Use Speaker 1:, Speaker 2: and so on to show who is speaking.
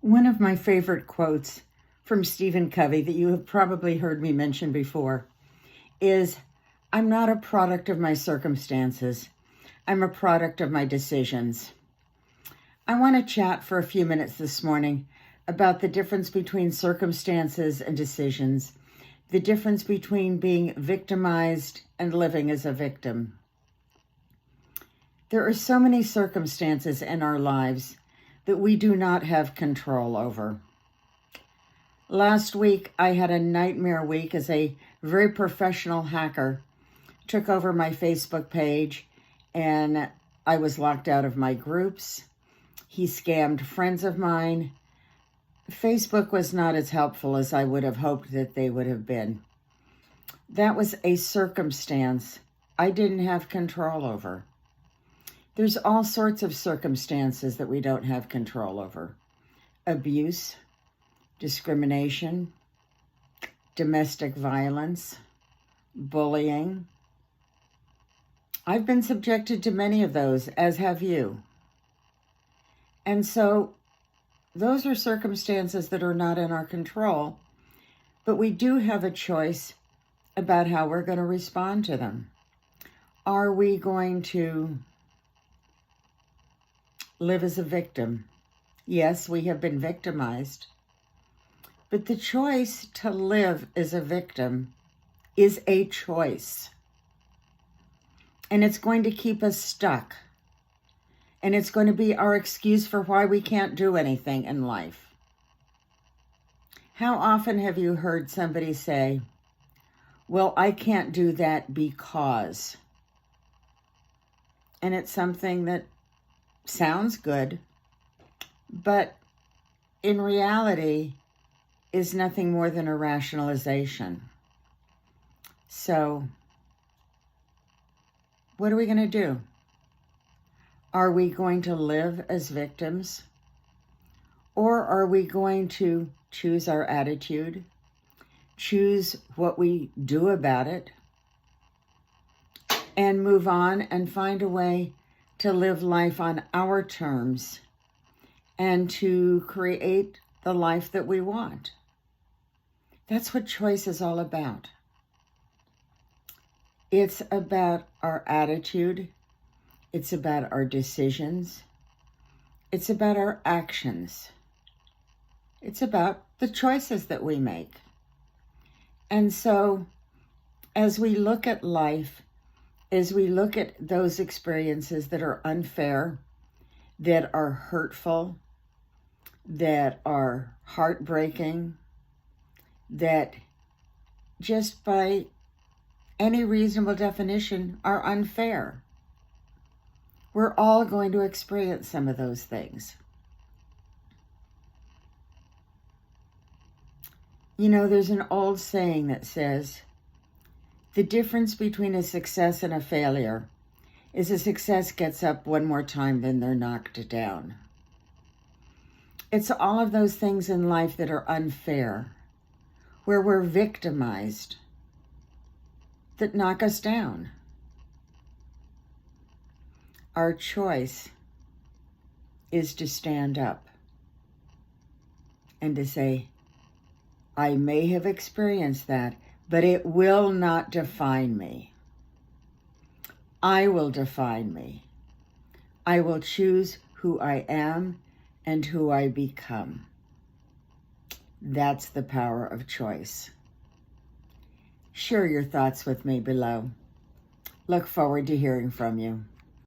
Speaker 1: One of my favorite quotes from Stephen Covey that you have probably heard me mention before is, "I'm not a product of my circumstances. I'm a product of my decisions." I want to chat for a few minutes this morning about the difference between circumstances and decisions, the difference between being victimized and living as a victim. There are so many circumstances in our lives that we do not have control over. Last week, I had a nightmare week as a very professional hacker took over my Facebook page, and I was locked out of my groups. He scammed friends of mine. Facebook was not as helpful as I would have hoped that they would have been. That was a circumstance I didn't have control over. There's all sorts of circumstances that we don't have control over. Abuse, discrimination, domestic violence, bullying. I've been subjected to many of those, as have you. And so those are circumstances that are not in our control, but we do have a choice about how we're going to respond to them. Are we going to live as a victim? Yes, we have been victimized, but the choice to live as a victim is a choice. And it's going to keep us stuck. And it's going to be our excuse for why we can't do anything in life. How often have you heard somebody say, "Well, I can't do that because..." And it's something that sounds good, but in reality is nothing more than a rationalization. So, what are we going to do? Are we going to live as victims? Or are we going to choose our attitude, choose what we do about it, and move on and find a way to live life on our terms and to create the life that we want? That's what choice is all about. It's about our attitude. It's about our decisions. It's about our actions. It's about the choices that we make. And so, as we look at life, as we look at those experiences that are unfair, that are hurtful, that are heartbreaking, that just by any reasonable definition are unfair, we're all going to experience some of those things. You know, there's an old saying that says, "The difference between a success and a failure is a success gets up one more time than they're knocked down." It's all of those things in life that are unfair, where we're victimized, that knock us down. Our choice is to stand up and to say, "I may have experienced that, but it will not define me. I will define me. I will choose who I am and who I become." That's the power of choice. Share your thoughts with me below. Look forward to hearing from you.